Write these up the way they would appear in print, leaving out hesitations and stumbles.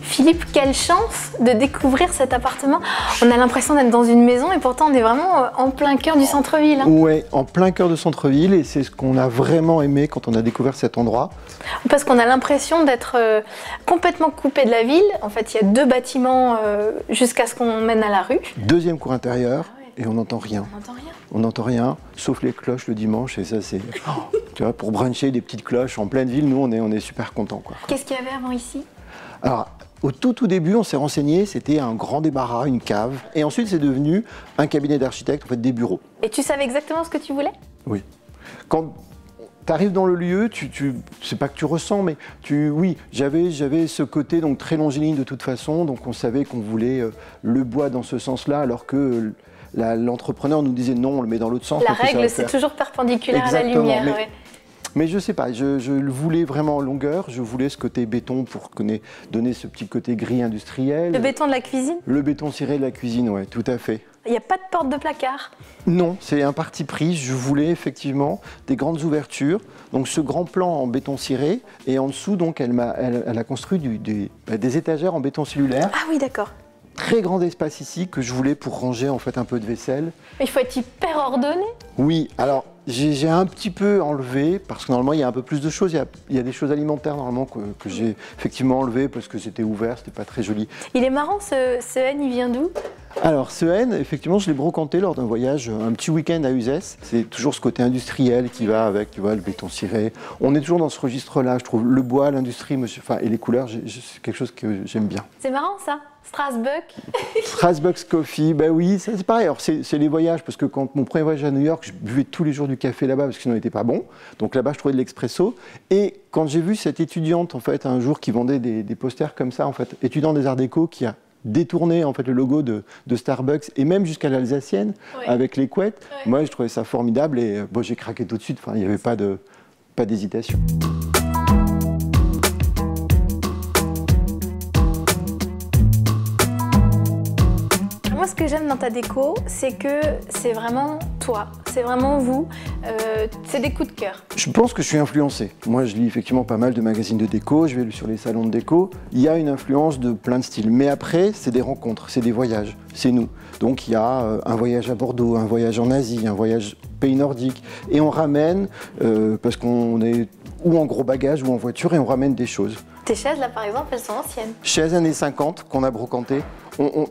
Philippe, quelle chance de découvrir cet appartement. On a l'impression d'être dans une maison et pourtant on est vraiment en plein cœur du centre-ville. Hein. Oui, en plein cœur de centre-ville et c'est ce qu'on a vraiment aimé quand on a découvert cet endroit. Parce qu'on a l'impression d'être complètement coupé de la ville. En fait, il y a deux bâtiments jusqu'à ce qu'on mène à la rue. Deuxième cour intérieure. Ah ouais. Et on n'entend rien. On n'entend rien. On n'entend rien, sauf les cloches le dimanche et ça c'est... Tu vois, pour bruncher des petites cloches en pleine ville, nous on est super contents. Qu'est-ce qu'il y avait avant ici? Alors, au tout début, on s'est renseigné, c'était un grand débarras, une cave. Et ensuite, c'est devenu un cabinet d'architecte, en fait, des bureaux. Et tu savais exactement ce que tu voulais? Oui. Quand tu arrives dans le lieu, c'est pas que tu ressens, mais oui, j'avais ce côté donc très longiligne de toute façon, donc on savait qu'on voulait le bois dans ce sens-là, alors que l'entrepreneur nous disait non, on le met dans l'autre sens. La règle, c'est toujours perpendiculaire à la lumière. Mais je sais pas, je le voulais vraiment en longueur, je voulais ce côté béton pour donner ce petit côté gris industriel. Le béton de la cuisine? Le béton ciré de la cuisine, oui, tout à fait. Il n'y a pas de porte de placard? Non, c'est un parti pris, je voulais effectivement des grandes ouvertures, donc ce grand plan en béton ciré, et en dessous, donc, elle a construit des étagères en béton cellulaire. Ah oui, d'accord. Très grand espace ici que je voulais pour ranger en fait un peu de vaisselle. Mais il faut être hyper ordonné. Oui, alors j'ai un petit peu enlevé parce que normalement il y a un peu plus de choses. Il y a des choses alimentaires normalement que j'ai effectivement enlevé parce que c'était ouvert, c'était pas très joli. Il est marrant ce N, il vient d'où? Alors ce N, effectivement, je l'ai brocanté lors d'un voyage, un petit week-end à Uzès. C'est toujours ce côté industriel qui va avec, tu vois, le béton ciré. On est toujours dans ce registre-là, je trouve. Le bois, l'industrie, et les couleurs, c'est quelque chose que j'aime bien. C'est marrant ça. Strasbourg. Strasbourg's Coffee, bah oui, c'est pareil. Alors c'est les voyages, parce que quand mon premier voyage à New York, je buvais tous les jours du café là-bas parce que sinon il n'était pas bon. Donc là-bas, je trouvais de l'expresso. Et quand j'ai vu cette étudiante, en fait, un jour qui vendait des posters comme ça, en fait, étudiant des Arts Déco, qui a détourné en fait le logo de Starbucks et même jusqu'à l'Alsacienne avec les couettes. Moi, je trouvais ça formidable et bon, j'ai craqué tout de suite. Enfin, il n'y avait pas d'hésitation. Moi, ce que j'aime dans ta déco, c'est que c'est vraiment toi, c'est vraiment vous, c'est des coups de cœur. Je pense que je suis influencé. Moi, je lis effectivement pas mal de magazines de déco, je vais sur les salons de déco. Il y a une influence de plein de styles. Mais après, c'est des rencontres, c'est des voyages, c'est nous. Donc, il y a un voyage à Bordeaux, un voyage en Asie, un voyage pays nordique. Et on ramène, parce qu'on est ou en gros bagage ou en voiture, et on ramène des choses. Tes chaises, là, par exemple, elles sont anciennes. Chaises années 50 qu'on a brocantées.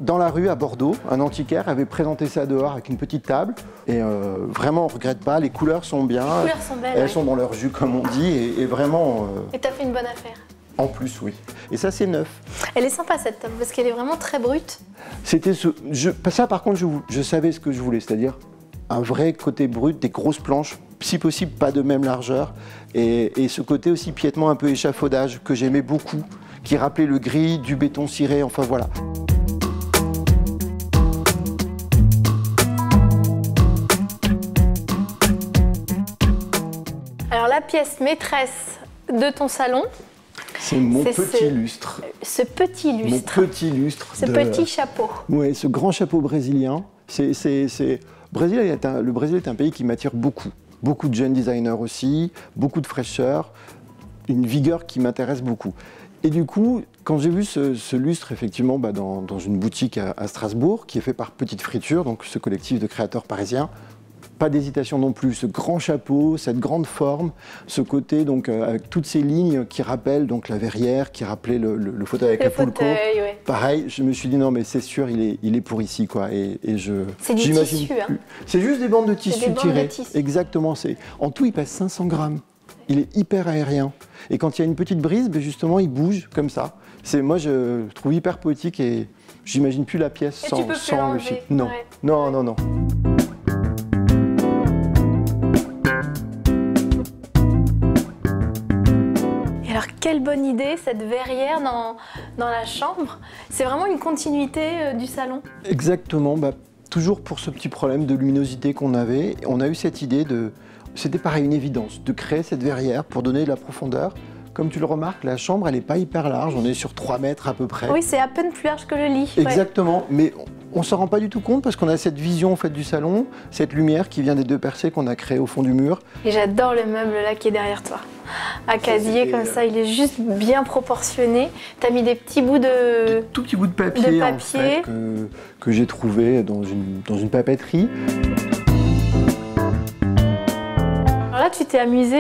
Dans la rue à Bordeaux, un antiquaire avait présenté ça dehors avec une petite table. Et vraiment, on ne regrette pas, les couleurs sont bien. Les couleurs sont belles. Elles sont dans leur jus, comme on dit, et vraiment... Et t'as fait une bonne affaire. En plus, oui. Et ça, c'est neuf. Elle est sympa, cette table, parce qu'elle est vraiment très brute. C'était ça, par contre, je savais ce que je voulais, c'est-à-dire un vrai côté brut, des grosses planches, si possible pas de même largeur, et ce côté aussi piétement un peu échafaudage que j'aimais beaucoup, qui rappelait le gris, du béton ciré, enfin voilà. Alors la pièce maîtresse de ton salon, c'est mon petit lustre. Ce petit lustre. Mon petit lustre. Ce petit chapeau. Oui, ce grand chapeau brésilien. Le Brésil est un pays qui m'attire beaucoup. Beaucoup de jeunes designers aussi, beaucoup de fraîcheur, une vigueur qui m'intéresse beaucoup. Et du coup, quand j'ai vu ce lustre, effectivement, dans une boutique à Strasbourg, qui est fait par Petite Friture, donc ce collectif de créateurs parisiens, pas d'hésitation non plus, ce grand chapeau, cette grande forme, ce côté donc avec toutes ces lignes qui rappellent donc la verrière, qui rappelait le fauteuil avec Acapulco. Ouais. Pareil, je me suis dit non mais c'est sûr, il est pour ici quoi. C'est du tissu. Hein. C'est juste des bandes de tissu tirées. Tissu. Exactement. En tout, il pèse 500 grammes. Il est hyper aérien. Et quand il y a une petite brise, justement, il bouge comme ça. Moi, je trouve hyper poétique et j'imagine plus la pièce sans le fil. Non, ouais. Non. Alors, quelle bonne idée, cette verrière dans la chambre. C'est vraiment une continuité du salon. Exactement. Toujours pour ce petit problème de luminosité qu'on avait, on a eu cette idée c'était pareil, une évidence, de créer cette verrière pour donner de la profondeur, comme tu le remarques, la chambre, elle n'est pas hyper large. On est sur 3 mètres à peu près. Oui, c'est à peine plus large que le lit. Exactement, mais on ne s'en rend pas du tout compte parce qu'on a cette vision en fait, du salon, cette lumière qui vient des 2 percées qu'on a créées au fond du mur. Et j'adore le meuble là qui est derrière toi. À casier comme ça, il est juste bien proportionné. Tu as mis des petits bouts de... Tout petits bouts de papier, en fait, que j'ai trouvé dans une papeterie. Alors là, tu t'es amusé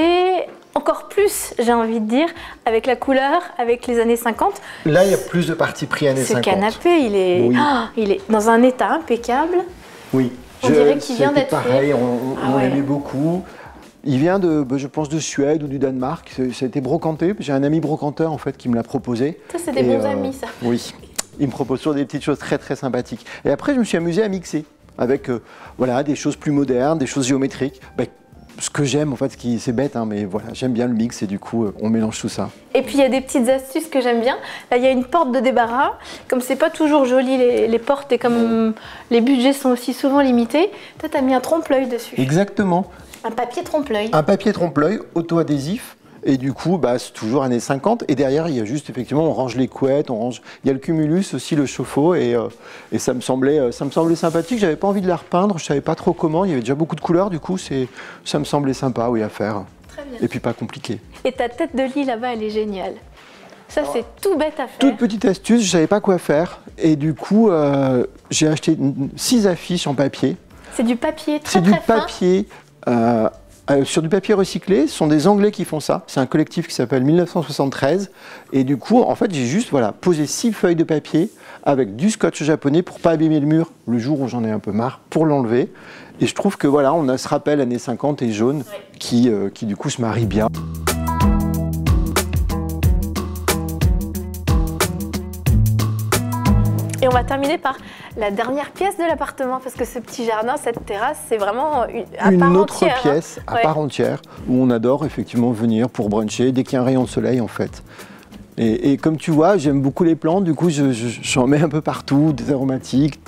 encore plus, j'ai envie de dire, avec la couleur, avec les années 50. Là, il y a plus de parti pris années 50. Ce canapé, il est dans un état impeccable. Oui. On dirait qu'il vient d'être pareil, on l'aimait beaucoup. Il vient de, je pense, de Suède ou du Danemark. Ça a été brocanté. J'ai un ami brocanteur en fait qui me l'a proposé. Ça, c'est des bons amis, ça. Oui. Il me propose toujours des petites choses très très sympathiques. Et après, je me suis amusé à mixer avec voilà, des choses plus modernes, des choses géométriques. Ce que j'aime, en fait, c'est bête, hein, mais voilà, j'aime bien le mix et du coup, on mélange tout ça. Et puis, il y a des petites astuces que j'aime bien. Là, il y a une porte de débarras. Comme c'est pas toujours joli les portes et comme les budgets sont aussi souvent limités, toi, tu as mis un trompe-l'œil dessus. Exactement. Un papier trompe-l'œil. Un papier trompe-l'œil auto-adhésif. Et du coup, c'est toujours années 50. Et derrière, il y a juste, effectivement, on range les couettes, il y a le cumulus aussi, le chauffe-eau. Et ça me semblait sympathique. J'avais pas envie de la repeindre, je savais pas trop comment. Il y avait déjà beaucoup de couleurs, du coup, ça me semblait sympa, oui, à faire. Très bien. Et puis pas compliqué. Et ta tête de lit là-bas, elle est géniale. Ça, c'est tout bête à faire. Toute petite astuce, je savais pas quoi faire. Et du coup, j'ai acheté 6 affiches en papier. C'est du papier très, C'est du très fin. papier... sur du papier recyclé, ce sont des Anglais qui font ça. C'est un collectif qui s'appelle 1973. Et du coup, en fait, j'ai juste posé 6 feuilles de papier avec du scotch japonais pour pas abîmer le mur le jour où j'en ai un peu marre, pour l'enlever. Et je trouve que voilà, on a ce rappel années 50 et jaune qui du coup se marie bien. Et on va terminer par la dernière pièce de l'appartement, parce que ce petit jardin, cette terrasse, c'est vraiment une autre pièce à part entière, où on adore effectivement venir pour bruncher dès qu'il y a un rayon de soleil en fait. Et comme tu vois, j'aime beaucoup les plantes, du coup j'en mets un peu partout, des aromatiques,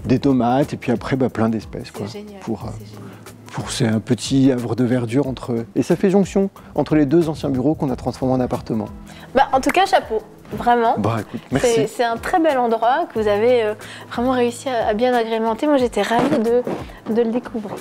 des tomates, et puis après plein d'espèces. C'est génial, C'est un petit havre de verdure et ça fait jonction entre les 2 anciens bureaux qu'on a transformés en appartement. En tout cas, chapeau. Vraiment. Écoute, merci. C'est un très bel endroit que vous avez vraiment réussi à bien agrémenter. Moi, j'étais ravie de le découvrir.